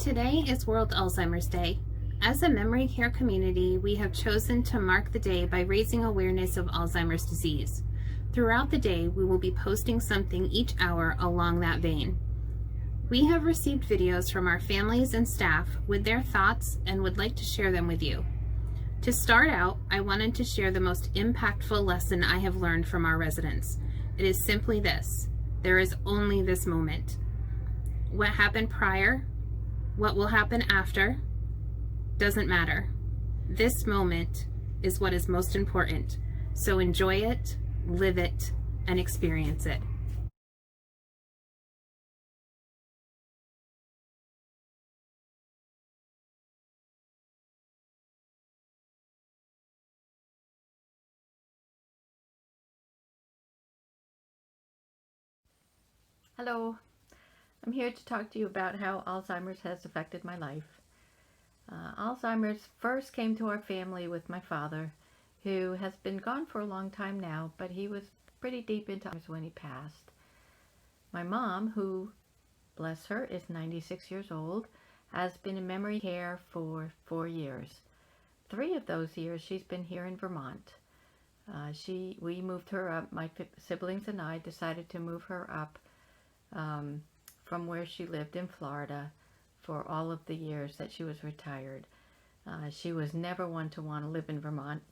Today is World Alzheimer's Day. As a memory care community, we have chosen to mark the day by raising awareness of Alzheimer's disease. Throughout the day, we will be posting something each hour along that vein. We have received videos from our families and staff with their thoughts and would like to share them with you. To start out, I wanted to share the most impactful lesson I have learned from our residents. It is simply this: there is only this moment. What happened prior, what will happen after, doesn't matter. This moment is what is most important. So enjoy it, live it, and experience it. Hello, I'm here to talk to you about how Alzheimer's has affected my life. Alzheimer's first came to our family with my father, who has been gone for a long time now, but he was pretty deep into Alzheimer's when he passed. My mom, who, bless her, is 96 years old, has been in memory care for 4 years. 3 of those years she's been here in Vermont. We moved her up, my siblings and I decided to move her up from where she lived in Florida for all of the years that she was retired. She was never one to want to live in Vermont,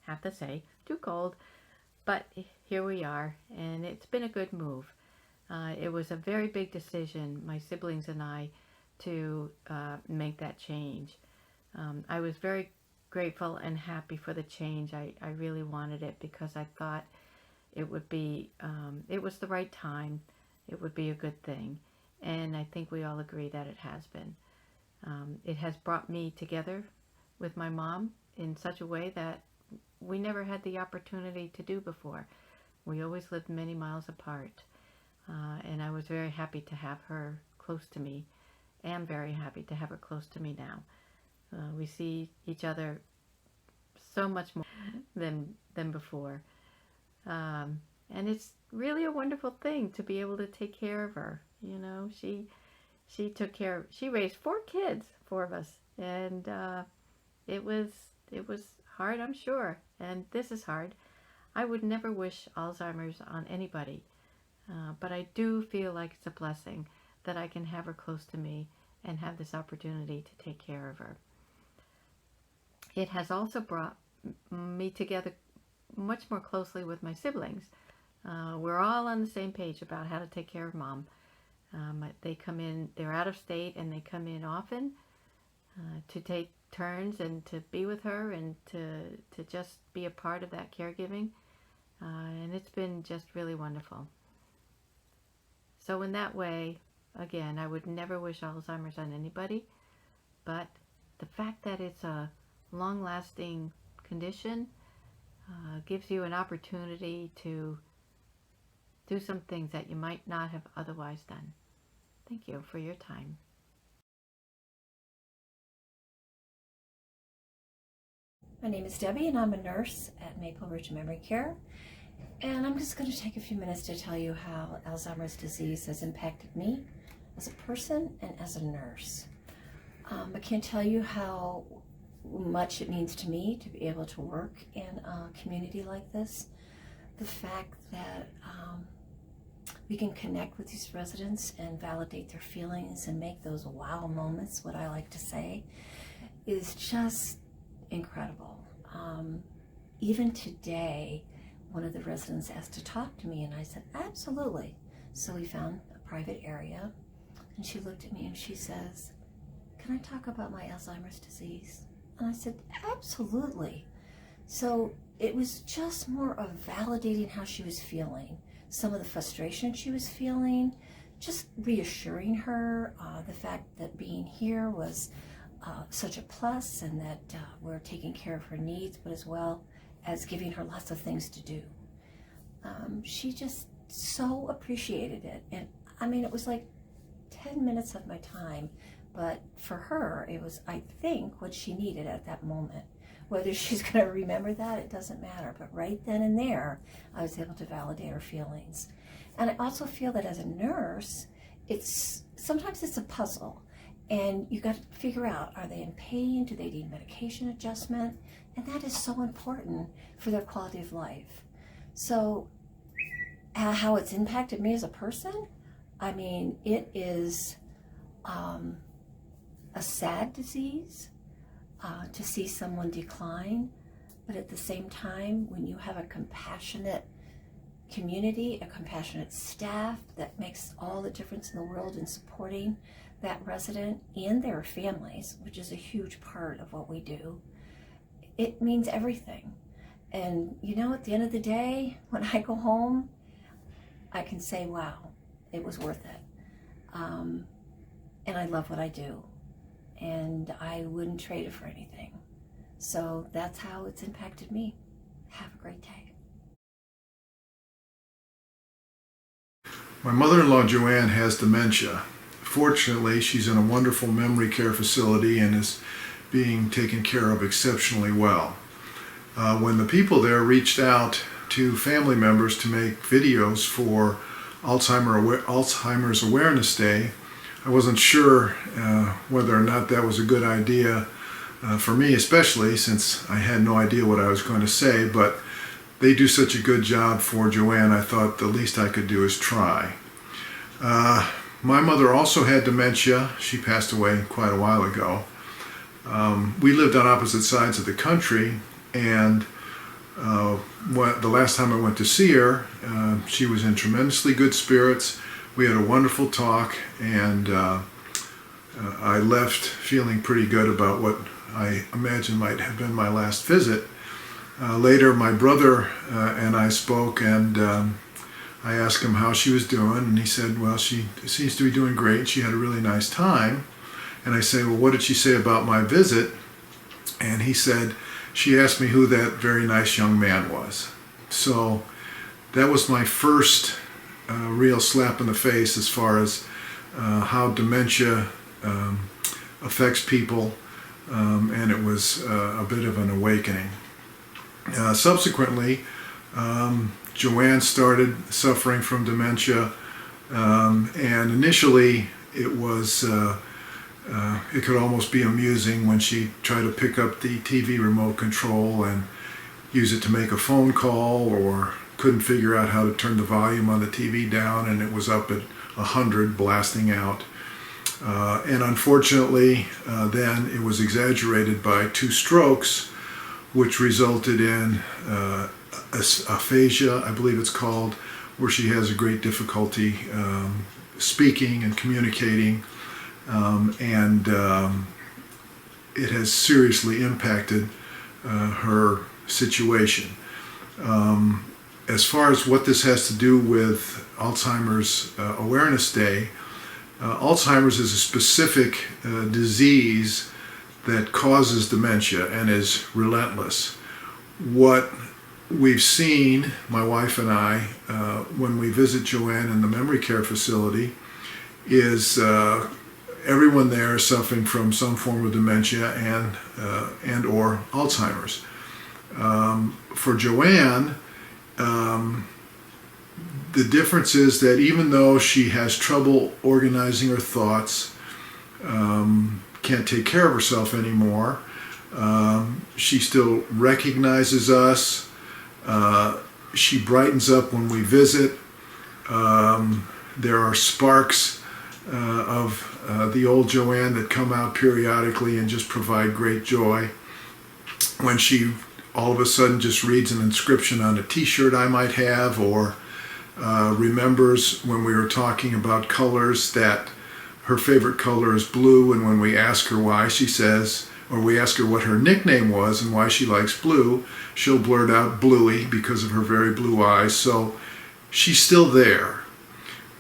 have to say, too cold, but here we are, and it's been a good move. It was a very big decision, my siblings and I, to make that change. I was very grateful and happy for the change. I really wanted it because I thought it would be, it was the right time. It would be a good thing, and I think we all agree that it has been. It has brought me together with my mom in such a way that we never had the opportunity to do before. We always lived many miles apart, and I was very happy to have her close to me. Am very happy to have her close to me now. We see each other so much more than before. And it's really a wonderful thing to be able to take care of her. You know, she raised 4 kids, 4 of us, and it was hard, I'm sure, and this is hard. I would never wish Alzheimer's on anybody, but I do feel like it's a blessing that I can have her close to me and have this opportunity to take care of her. It has also brought me together much more closely with my siblings. We're all on the same page about how to take care of Mom. They come in, they're out of state, and they come in often to take turns and to be with her and to just be a part of that caregiving. And it's been just really wonderful. So in that way, again, I would never wish Alzheimer's on anybody, but the fact that it's a long-lasting condition gives you an opportunity to do some things that you might not have otherwise done. Thank you for your time. My name is Debbie, and I'm a nurse at Maple Ridge Memory Care. And I'm just going to take a few minutes to tell you how Alzheimer's disease has impacted me as a person and as a nurse. I can't tell you how much it means to me to be able to work in a community like this. The fact that we can connect with these residents and validate their feelings and make those wow moments, what I like to say, is just incredible. Even today, one of the residents asked to talk to me, and I said, absolutely. So we found a private area, and she looked at me and she says, can I talk about my Alzheimer's disease? And I said, absolutely. So it was just more of validating how she was feeling, some of the frustration she was feeling, just reassuring her, the fact that being here was such a plus, and that we're taking care of her needs, but as well as giving her lots of things to do. She just so appreciated it. And I mean, it was like 10 minutes of my time, but for her, it was, I think, what she needed at that moment. Whether she's going to remember that, it doesn't matter. But right then and there, I was able to validate her feelings. And I also feel that as a nurse, sometimes it's a puzzle. And you got to figure out, are they in pain? Do they need medication adjustment? And that is so important for their quality of life. So how it's impacted me as a person, I mean, it is a sad disease to see someone decline, but at the same time, when you have a compassionate community, a compassionate staff, that makes all the difference in the world in supporting that resident and their families, which is a huge part of what we do. It means everything. And you know, at the end of the day, when I go home, I can say, wow, it was worth it. And I love what I do. And I wouldn't trade it for anything. So that's how it's impacted me. Have a great day. My mother-in-law Joanne has dementia. Fortunately, she's in a wonderful memory care facility and is being taken care of exceptionally well. When the people there reached out to family members to make videos for Alzheimer's Awareness Day, I wasn't sure whether or not that was a good idea for me, especially since I had no idea what I was going to say, but they do such a good job for Joanne, I thought the least I could do is try. My mother also had dementia. She passed away quite a while ago. We lived on opposite sides of the country, and the last time I went to see her, she was in tremendously good spirits. We had a wonderful talk, and I left feeling pretty good about what I imagine might have been my last visit. Later, my brother and I spoke, and I asked him how she was doing, and he said, well, she seems to be doing great. She had a really nice time. And I say, well, what did she say about my visit? And he said, she asked me who that very nice young man was. So that was my first real slap in the face as far as how dementia affects people, and it was a bit of an awakening. Subsequently, Joanne started suffering from dementia, and initially it was it could almost be amusing when she tried to pick up the TV remote control and use it to make a phone call, or couldn't figure out how to turn the volume on the TV down, and it was up at 100 blasting out. And unfortunately, then it was exaggerated by 2 strokes, which resulted in aphasia, I believe it's called, where she has a great difficulty speaking and communicating, and it has seriously impacted her situation. As far as what this has to do with Alzheimer's Awareness Day, Alzheimer's is a specific disease that causes dementia and is relentless. What we've seen, my wife and I, when we visit Joanne in the memory care facility, is everyone there is suffering from some form of dementia and or Alzheimer's. For Joanne, the difference is that even though she has trouble organizing her thoughts, can't take care of herself anymore, she still recognizes us. She brightens up when we visit. There are sparks of the old Joanne that come out periodically and just provide great joy. When she all of a sudden just reads an inscription on a t-shirt I might have, or remembers when we were talking about colors that her favorite color is blue, and when we ask her why, she says, or we ask her what her nickname was and why she likes blue, she'll blurt out Bluey because of her very blue eyes. So she's still there.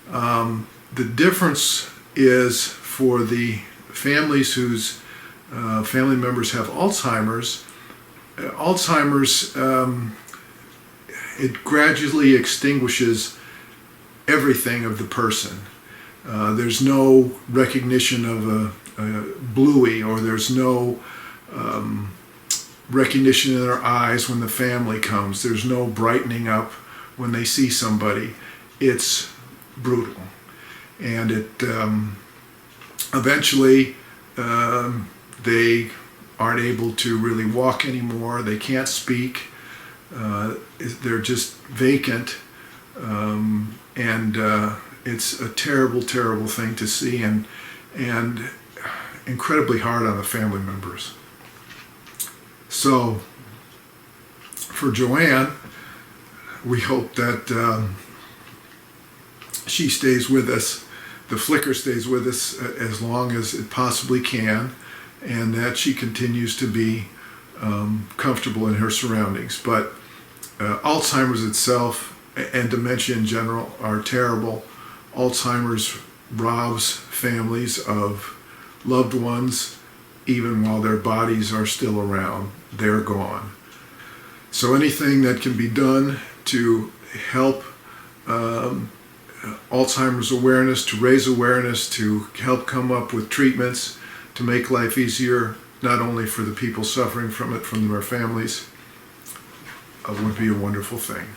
The difference is for the families whose family members have Alzheimer's. Alzheimer's, it gradually extinguishes everything of the person. There's no recognition of a Bluey, or there's no recognition in their eyes when the family comes. There's no brightening up when they see somebody. It's brutal. And it eventually They aren't able to really walk anymore. They can't speak. They're just vacant. And it's a terrible, terrible thing to see, and incredibly hard on the family members. So for Joanne, we hope that she stays with us, the flicker stays with us as long as it possibly can, and that she continues to be comfortable in her surroundings. But Alzheimer's itself and dementia in general are terrible. Alzheimer's robs families of loved ones even while their bodies are still around. They're gone. So anything that can be done to help Alzheimer's awareness, to raise awareness, to help come up with treatments, to make life easier, not only for the people suffering from it, from their families, would be a wonderful thing.